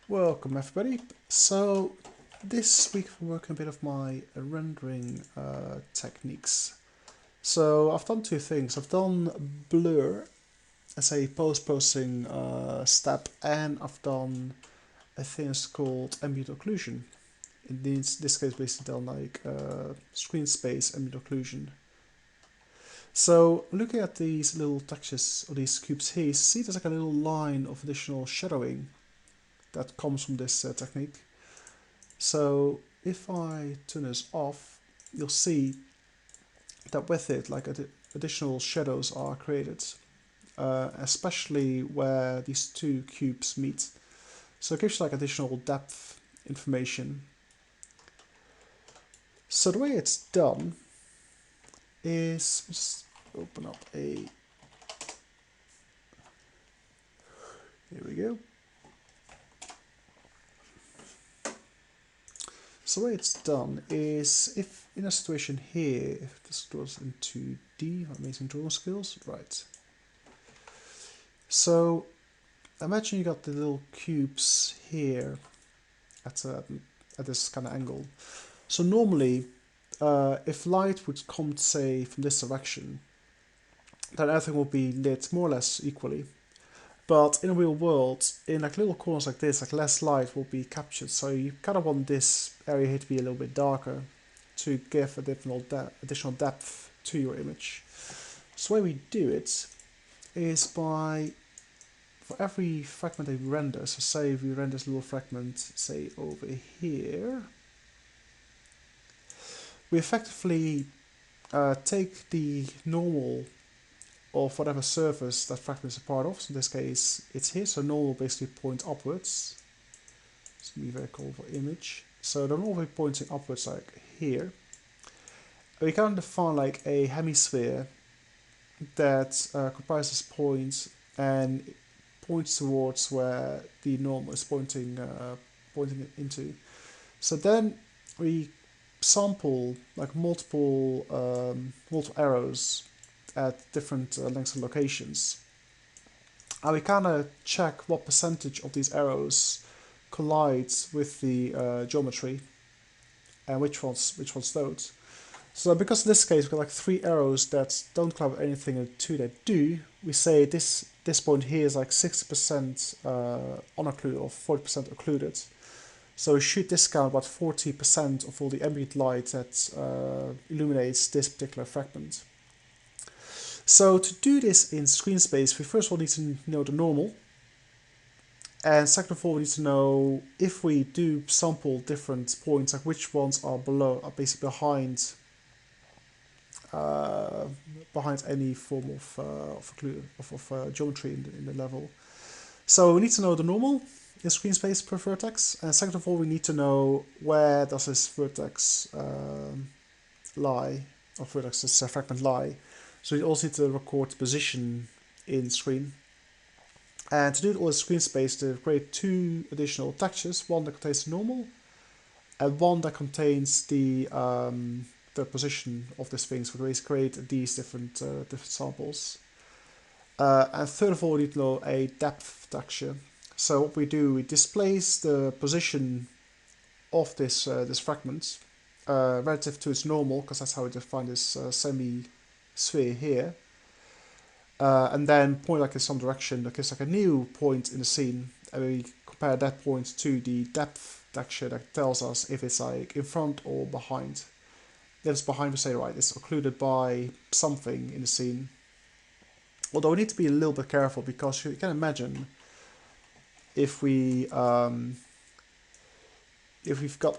Welcome everybody. So this week we're working a bit of my rendering techniques. So I've done two things. I've done blur as a post-processing step, and I've done a thing that's called ambient occlusion. In this case basically done like screen space ambient occlusion. So looking at these little textures or these cubes here, you see there's like a little line of additional shadowing that comes from this technique. So if I turn this off, you'll see that with it, like additional shadows are created, especially where these two cubes meet. So it gives you like additional depth information. So the way it's done is just open up a. Here we go. So the way it's done is, if in a situation here, if this goes into D, amazing drawing skills, right. So imagine you got the little cubes here at this kind of angle. So normally, if light would come, say, from this direction, then everything will be lit more or less equally. But in the real world, in like little corners like this, like less light will be captured. So you kind of want this area here to be a little bit darker to give additional depth to your image. So the way we do it is by, for every fragment that we render, so say if we render this little fragment, say over here, we effectively take the normal of whatever surface that fragment is a part of. So in this case, it's here, so normal basically points upwards. It's going to be very cool for image. So the normal pointing upwards like here. We can define like a hemisphere that comprises points and points towards where the normal is pointing into. So then we sample like multiple arrows at different lengths and locations, and we kind of check what percentage of these arrows collides with the geometry and which ones don't. So because in this case we've got like 3 arrows that don't collide with anything and 2 that do, we say this point here is like 60% unoccluded or 40% occluded. So we should discount about 40% of all the ambient light that illuminates this particular fragment. So to do this in screen space, we first of all need to know the normal. And second of all, we need to know if we do sample different points, like which ones are basically behind any form of geometry in the level. So we need to know the normal in screen space per vertex, and second of all, we need to know where does this vertex lie, or vertex this fragment lie. So you also need to record the position in screen. And to do it all in screen space, to create 2 additional textures, one that contains the normal, and one that contains the position of this thing. So we create these different samples. And third of all, we need to know a depth texture. So what we do, we displace the position of this fragment relative to its normal, because that's how we define this semi-sphere here. And then point like in some direction that gives like a new point in the scene, and we compare that point to the depth texture that tells us if it's like in front or behind. If it's behind, we say, right, it's occluded by something in the scene. Although we need to be a little bit careful, because you can imagine if we've got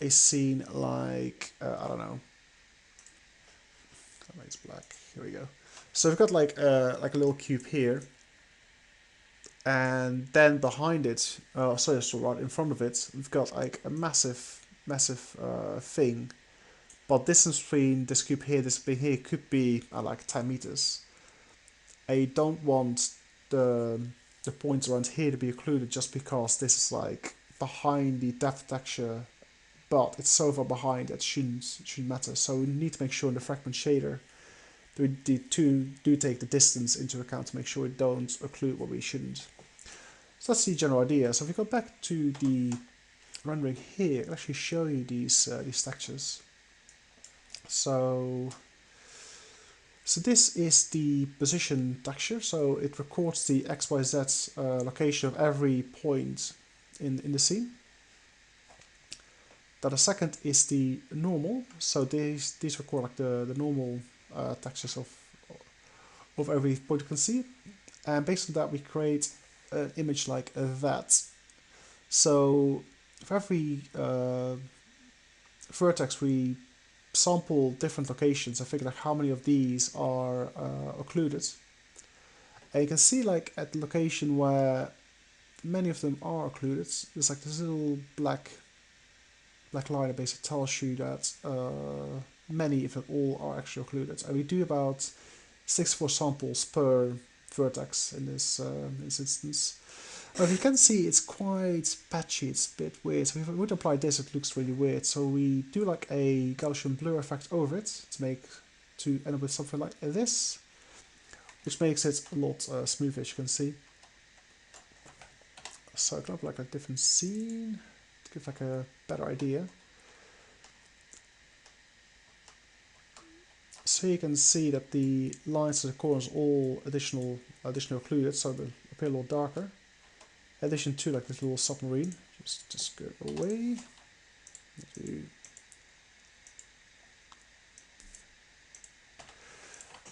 a scene like I don't know, it's black. Here we go. So we've got like a little cube here, and then behind it, so right in front of it, we've got like a massive thing. But distance between this cube here, this thing here, could be like 10 meters. I don't want the points around here to be occluded just because this is like behind the depth texture, but it's so far behind that shouldn't matter. So we need to make sure in the fragment shader the two do take the distance into account to make sure we don't occlude what we shouldn't. So that's the general idea. So if we go back to the rendering here, I'll actually show you these textures. So this is the position texture. So it records the XYZ location of every point in the scene. Then the second is the normal. So these record like the normal textures of every point you can see. And based on that, we create an image like that. So for every vertex, we sample different locations and figure out how many of these are occluded. And you can see like at the location where many of them are occluded, there's like this little black line that basically tells you that many, if not all, are actually occluded. And we do about 64 samples per vertex in this instance. But you can see it's quite patchy, it's a bit weird. So if we would apply this, it looks really weird. So we do like a Gaussian blur effect over it to end up with something like this, which makes it a lot smoother, as you can see. So I can have like a different scene to give like a better idea. So you can see that the lines and the corners all additional occluded, so they appear a little darker. In addition to like this little submarine, just go away.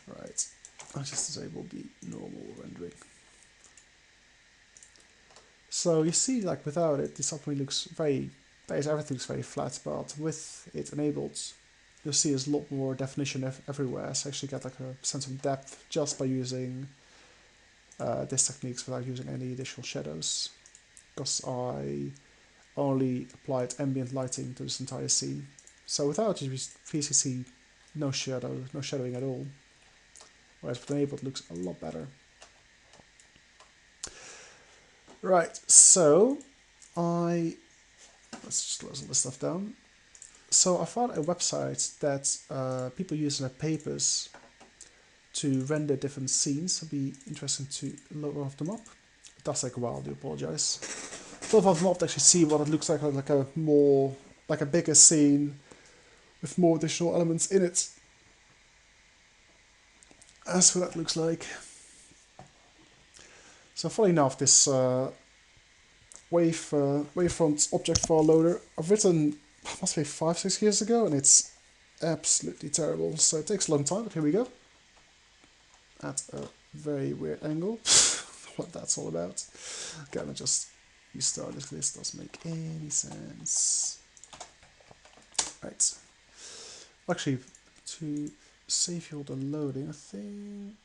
Right, I'll just disable the normal rendering. So you see, like without it, the submarine looks everything looks very flat, but with it enabled, you'll see there's a lot more definition everywhere. So actually get like a sense of depth just by using these techniques without using any additional shadows. Because I only applied ambient lighting to this entire scene. So without it, you basically see no shadowing at all. Whereas with enabled, it looks a lot better. Right, so let's just close all this stuff down. So I found a website that people use in their papers to render different scenes. It'd be interesting to load one of them up. It does take a while, I do apologize. Load one of them up to actually see what it looks like a bigger scene with more additional elements in it. As for that looks like. So funny enough, this wavefront object file loader I've written must be 5-6 years ago, and it's absolutely terrible. So it takes a long time, but here we go. At a very weird angle. What that's all about. Okay, I'll just restart this. This doesn't make any sense. Right. Actually, to save you all the loading, I think.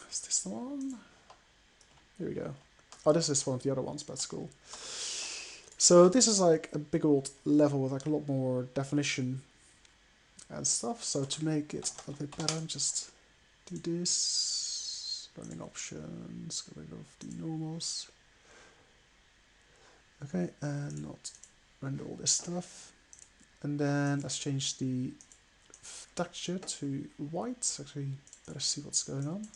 Is this the one? Here we go. Oh, this is one of the other ones, but that's cool. So this is like a big old level with like a lot more definition and stuff. So to make it a bit better, just do this. Running options, get rid of the normals. Okay, and not render all this stuff. And then let's change the texture to white. Actually, better see what's going on.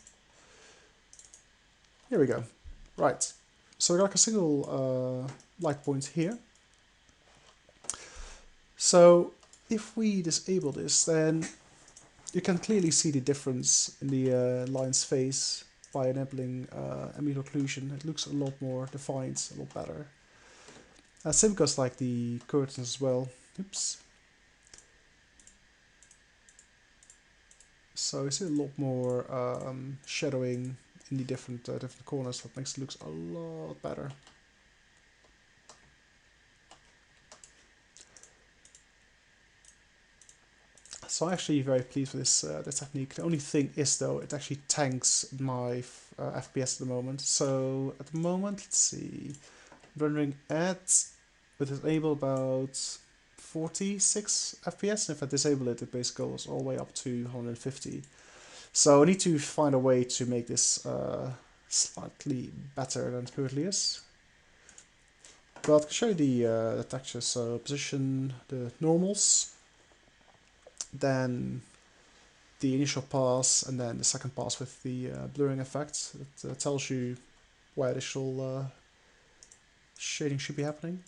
Here we go. Right. So we got like a single light point here. So if we disable this, then you can clearly see the difference in the line's face by enabling ambient occlusion. It looks a lot more defined, a lot better. Same goes like the curtains as well. Oops. So you see a lot more shadowing in the different corners. That makes it look a lot better. So I'm actually very pleased with this technique. The only thing is though, it actually tanks my FPS at the moment. So at the moment, let's see, rendering at with enable about 46 FPS, and if I disable it, it basically goes all the way up to 150. So I need to find a way to make this slightly better than it currently is. But I can show you the textures. So position, the normals, then the initial pass, and then the second pass with the blurring effect. It tells you where additional shading should be happening.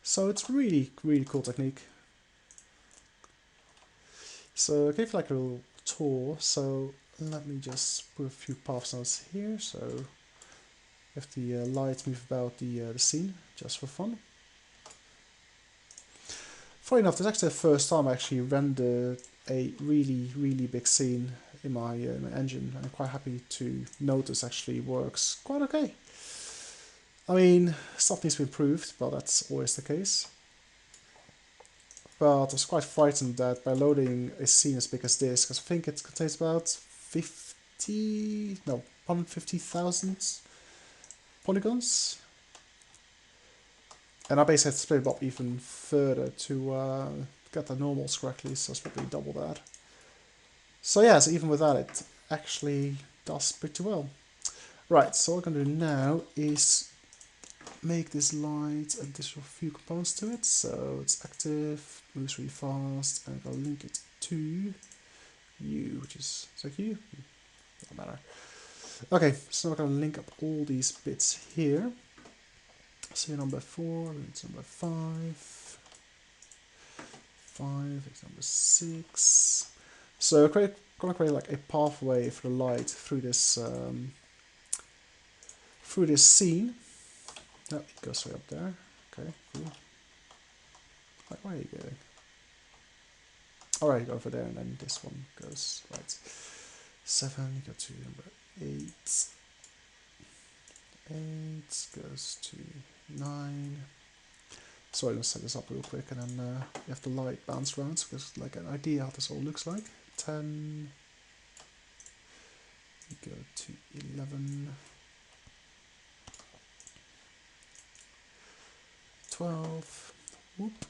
So it's really, really cool technique. So I gave like a little tour, so let me just put a few path nodes here, so if the lights move about the scene, just for fun. Funny enough, this is actually the first time I actually rendered a really, really big scene in my engine. I'm quite happy to notice actually works quite okay. I mean, stuff needs to be improved, but that's always the case. But I was quite frightened that by loading a scene as big as this, because I think it contains about 150,000 polygons. And I basically had to split it up even further to get the normals correctly, so it's probably double that. So yeah, so even with that, it actually does pretty well. Right, so what I'm going to do now is make this light additional few components to it. So it's active, moves really fast, and I'll link it to U, which is that U? Doesn't matter. Okay, so I'm going to link up all these bits here. So number 4, it's number 5, 5 is number 6. So I'm going to create like a pathway for the light through this scene. No, it goes way up there. Okay, cool. Like, where are you going? Alright, go over there, and then this one goes right. 7, you go to number 8. 8 goes to 9. So I'm going to set this up real quick, and then you have the light bounce around, so there's like an idea how this all looks like. 10. You go to 11. 12. Whoop.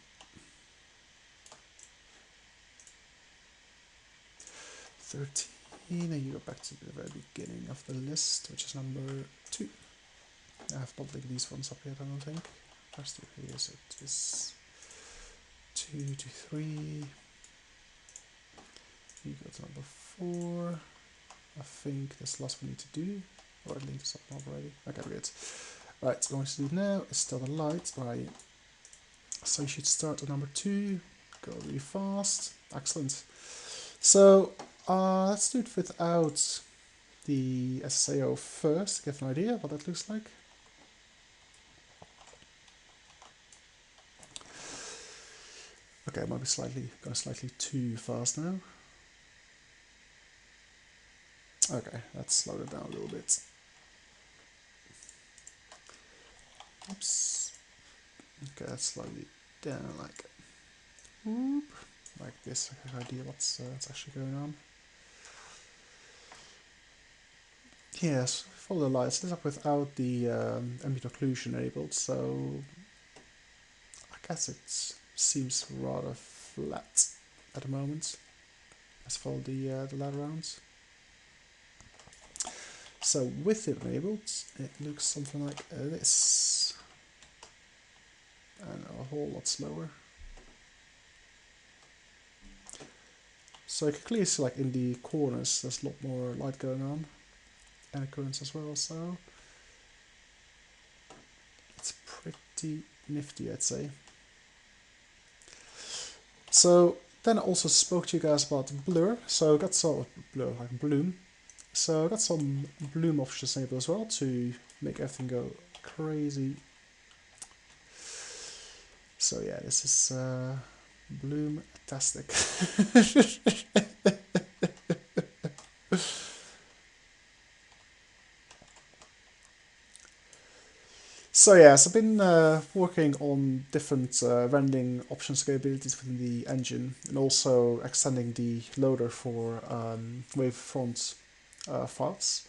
13. And you go back to the very beginning of the list, which is number 2. I have not linked these ones up yet, I don't think. First here is it is 2 to 3. You go to number 4. I think that's the last one we need to do. Or I linked this up already. Okay, good. Right, so what I'm going to do now is start the light. Right. So you should start at number 2. Go really fast. Excellent. So let's do it without the SSAO first to get an idea what that looks like. Okay, I might be going slightly too fast now. Okay, let's slow it down a little bit. Oops. Okay, that's slightly down, like whoop, like this. I have an idea what's actually going on. Yes, follow the lights. This up without the ambient occlusion enabled, so I guess it seems rather flat at the moment. Let's follow the ladder rounds. So with it enabled, it looks something like this, and a whole lot slower. So you can clearly see, like in the corners, there's a lot more light going on, and currents as well. So it's pretty nifty, I'd say. So then I also spoke to you guys about blur. So I got some blur, like bloom. So I got some bloom options enabled as well to make everything go crazy. So yeah, this is bloom-tastic. So yes, I've been working on different rendering options capabilities within the engine, and also extending the loader for wavefront files.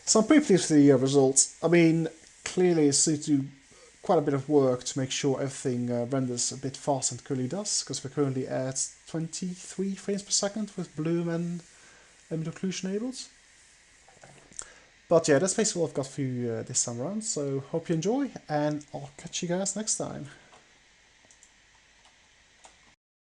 So I'm pretty pleased with the results. I mean, clearly it's to do quite a bit of work to make sure everything renders a bit faster than it currently does, because we're currently at 23 frames per second with bloom and ambient occlusion enabled. But yeah, that's basically all I've got for you this time around, so hope you enjoy, and I'll catch you guys next time.